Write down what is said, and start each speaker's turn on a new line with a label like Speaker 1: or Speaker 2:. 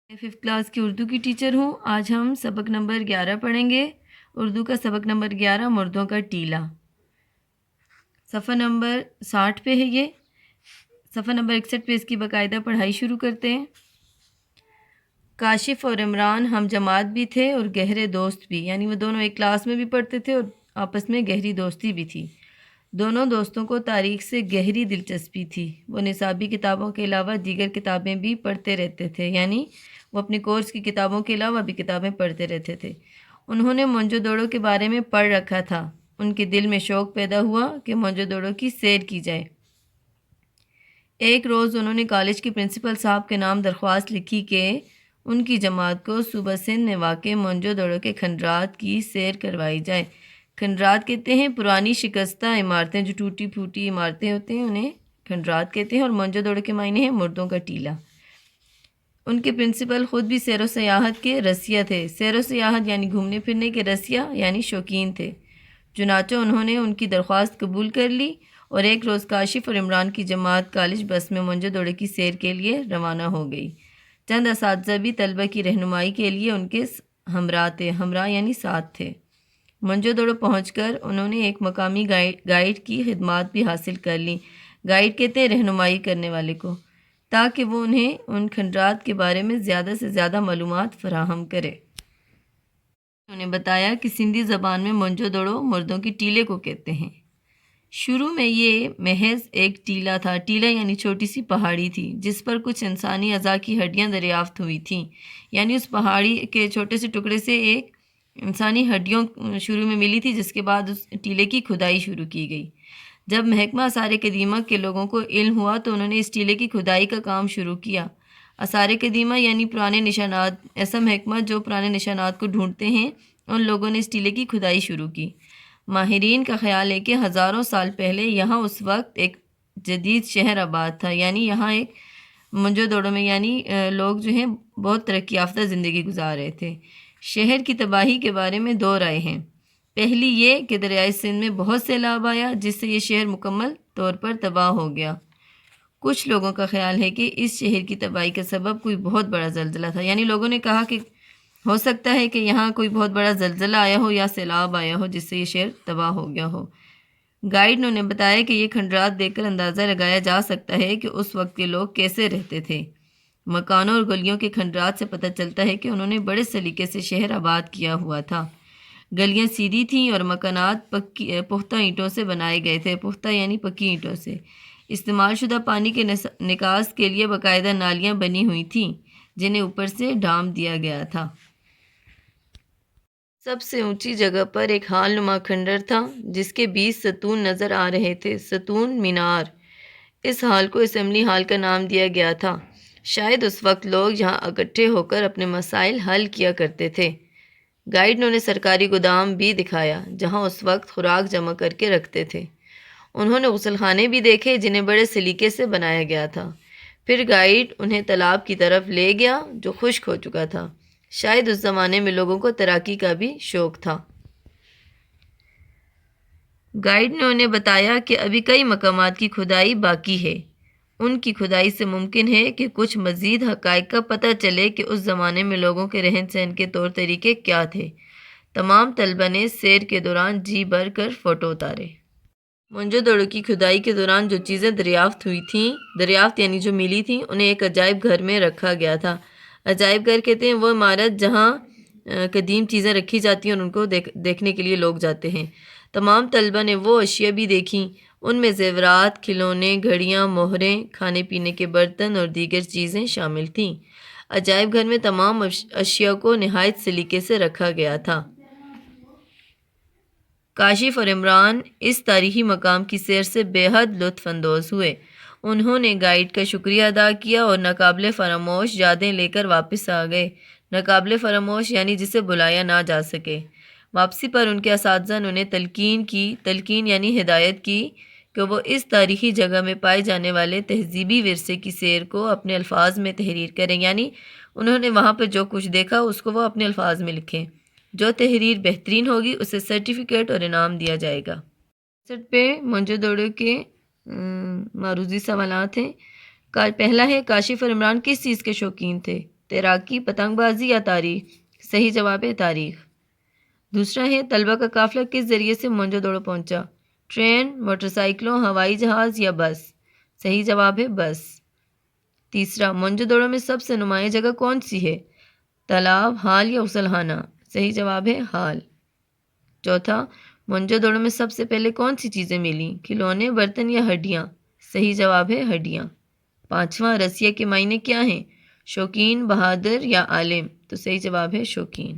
Speaker 1: میں 5th class کی اردو کی ٹیچر ہوں۔ آج ہم سبق نمبر 11 پڑھیں گے۔ اردو کا سبق نمبر 11 مردوں کا ٹیلا، صفحہ نمبر 60 پہ ہے یہ۔ صفحہ نمبر 61 پہ اس کی باقاعدہ پڑھائی شروع کرتے ہیں۔ کاشف اور عمران ہم جماعت بھی تھے اور گہرے دوست بھی، یعنی وہ دونوں ایک کلاس میں بھی پڑھتے تھے اور آپس میں گہری دوستی بھی تھی۔ دونوں دوستوں کو تاریخ سے گہری دلچسپی تھی۔ وہ نصابی کتابوں کے علاوہ دیگر کتابیں بھی پڑھتے رہتے تھے، یعنی وہ اپنے کورس کی کتابوں کے علاوہ بھی کتابیں پڑھتے رہتے تھے۔ انہوں نے موئنجو دڑو کے بارے میں پڑھ رکھا تھا۔ ان کے دل میں شوق پیدا ہوا کہ موئنجو دڑو کی سیر کی جائے۔ ایک روز انہوں نے کالج کے پرنسپل صاحب کے نام درخواست لکھی کہ ان کی جماعت کو صوبہ سندھ میں واقع موئنجو دڑو کے کھنڈرات کی سیر کروائی جائے۔ کھنڈرات کہتے ہیں پرانی شکستہ عمارتیں، جو ٹوٹی پھوٹی عمارتیں ہوتے ہیں انہیں کھنڈرات کہتے ہیں، اور موئنجو دڑو کے معنی ہیں مردوں کا ٹیلا۔ ان کے پرنسپل خود بھی سیر و سیاحت کے رسیا تھے۔ سیر و سیاحت یعنی گھومنے پھرنے کے رسیا یعنی شوقین تھے۔ چنانچہ انہوں نے ان کی درخواست قبول کر لی اور ایک روز کاشف اور عمران کی جماعت کالج بس میں موئنجو دڑو کی سیر کے لیے روانہ ہو گئی۔ چند اساتذہ بھی طلبہ کی رہنمائی کے لیے ان کے ہمراہ تھے۔ ہمراہ یعنی ساتھ تھے۔ موئنجو دڑو پہنچ کر انہوں نے ایک مقامی گائیڈ کی خدمات بھی حاصل کر لی۔ گائیڈ کہتے ہیں رہنمائی کرنے والے کو، تاکہ وہ انہیں ان کھنڈرات کے بارے میں زیادہ سے زیادہ معلومات فراہم کرے۔ انہوں نے بتایا کہ سندھی زبان میں موئنجو دڑو مردوں کے ٹیلے کو کہتے ہیں۔ شروع میں یہ محض ایک ٹیلا تھا۔ ٹیلا یعنی چھوٹی سی پہاڑی تھی جس پر کچھ انسانی اعضاء کی ہڈیاں دریافت ہوئی تھیں، یعنی اس پہاڑی کے چھوٹے سے ٹکڑے سے ایک انسانی ہڈیوں شروع میں ملی تھی، جس کے بعد اس ٹیلے کی کھدائی شروع کی گئی۔ جب محکمہ آثار قدیمہ کے لوگوں کو علم ہوا تو انہوں نے اس ٹیلے کی کھدائی کا کام شروع کیا۔ آثار قدیمہ یعنی پرانے نشانات، ایسا محکمہ جو پرانے نشانات کو ڈھونڈتے ہیں، ان لوگوں نے اس ٹیلے کی کھدائی شروع کی۔ ماہرین کا خیال ہے کہ ہزاروں سال پہلے یہاں اس وقت ایک جدید شہر آباد تھا، یعنی یہاں ایک موئنجو دڑو میں یعنی لوگ جو ہیں بہت ترقی یافتہ زندگی گزار رہے تھے۔ شہر کی تباہی کے بارے میں دو رائے ہیں۔ پہلی یہ کہ دریائے سندھ میں بہت سیلاب آیا جس سے یہ شہر مکمل طور پر تباہ ہو گیا۔ کچھ لوگوں کا خیال ہے کہ اس شہر کی تباہی کا سبب کوئی بہت بڑا زلزلہ تھا، یعنی لوگوں نے کہا کہ ہو سکتا ہے کہ یہاں کوئی بہت بڑا زلزلہ آیا ہو یا سیلاب آیا ہو جس سے یہ شہر تباہ ہو گیا ہو۔ گائیڈ نے بتایا کہ یہ کھنڈرات دیکھ کر اندازہ لگایا جا سکتا ہے کہ اس وقت کے لوگ کیسے رہتے تھے۔ مکانوں اور گلیوں کے کھنڈرات سے پتہ چلتا ہے کہ انہوں نے بڑے سلیقے سے شہر آباد کیا ہوا تھا۔ گلیاں سیدھی تھیں اور مکانات پختہ اینٹوں سے بنائے گئے تھے۔ پختہ یعنی پکی اینٹوں سے۔ استعمال شدہ پانی کے نکاس کے لیے باقاعدہ نالیاں بنی ہوئی تھیں جنہیں اوپر سے ڈھانپ دیا گیا تھا۔ سب سے اونچی جگہ پر ایک ہال نما کھنڈر تھا جس کے 20 ستون نظر آ رہے تھے۔ ستون مینار۔ اس ہال کو اسمبلی ہال کا نام دیا گیا تھا۔ شاید اس وقت لوگ یہاں اکٹھے ہو کر اپنے مسائل حل کیا کرتے تھے۔ گائیڈ نے انہیں سرکاری گودام بھی دکھایا جہاں اس وقت خوراک جمع کر کے رکھتے تھے۔ انہوں نے غسل خانے بھی دیکھے جنہیں بڑے سلیقے سے بنایا گیا تھا۔ پھر گائیڈ انہیں تالاب کی طرف لے گیا جو خشک ہو چکا تھا۔ شاید اس زمانے میں لوگوں کو تیراکی کا بھی شوق تھا۔ گائیڈ نے انہیں بتایا کہ ابھی کئی مقامات کی کھدائی باقی ہے۔ ان کی کھدائی سے ممکن ہے کہ کچھ مزید حقائق کا پتہ چلے کہ اس زمانے میں لوگوں کے رہن سہن کے طور طریقے کیا تھے۔ تمام طلبہ نے سیر کے دوران جی بھر کر فوٹو اتارے۔ موئنجو دڑو کی کھدائی کے دوران جو چیزیں دریافت یعنی جو ملی تھیں، انہیں ایک عجائب گھر میں رکھا گیا تھا۔ عجائب گھر کہتے ہیں وہ عمارت جہاں قدیم چیزیں رکھی جاتی ہیں اور ان کو دیکھنے کے لیے لوگ جاتے ہیں۔ تمام طلبہ نے وہ اشیاء بھی دیکھیں۔ ان میں زیورات، کھلونے، گھڑیاں، مہریں، کھانے پینے کے برتن اور دیگر چیزیں شامل تھیں۔ عجائب گھر میں تمام اشیاء کو نہایت سلیقے سے رکھا گیا تھا۔ کاشف اور عمران اس تاریخی مقام کی سیر سے بے حد لطف اندوز ہوئے۔ انہوں نے گائیڈ کا شکریہ ادا کیا اور ناقابل فراموش یادیں لے کر واپس آ گئے۔ ناقابل فراموش یعنی جسے بلایا نہ جا سکے۔ واپسی پر ان کے اساتذہ نے انہیں تلقین یعنی ہدایت کی کہ وہ اس تاریخی جگہ میں پائے جانے والے تہذیبی ورثے کی سیر کو اپنے الفاظ میں تحریر کریں، یعنی انہوں نے وہاں پہ جو کچھ دیکھا اس کو وہ اپنے الفاظ میں لکھیں۔ جو تحریر بہترین ہوگی اسے سرٹیفکیٹ اور انعام دیا جائے گا۔ سٹ پہ موئنجو دڑو کے معروضی سوالات ہیں۔ پہلا ہے کاشف اور عمران کس چیز کے شوقین تھے؟ تیراکی، پتنگ بازی یا تاریخ؟ صحیح جواب ہے تاریخ۔ دوسرا ہے طلبہ کا قافلہ کس ذریعے سے موئنجو دڑو پہنچا؟ ٹرین، موٹر سائیکلوں، ہوائی جہاز یا بس؟ صحیح جواب ہے بس۔ تیسرا، موئنجو دڑو میں سب سے نمایاں جگہ کون سی ہے؟ تالاب، ہال یا غسل خانہ؟ صحیح جواب ہے ہال۔ چوتھا، موئنجو دڑو میں سب سے پہلے کون سی چیزیں ملیں؟ کھلونے، برتن یا ہڈیاں؟ صحیح جواب ہے ہڈیاں۔ پانچواں، رسیا کے معنی کیا ہیں؟ شوقین، بہادر یا عالم؟ تو صحیح جواب ہے شوقین۔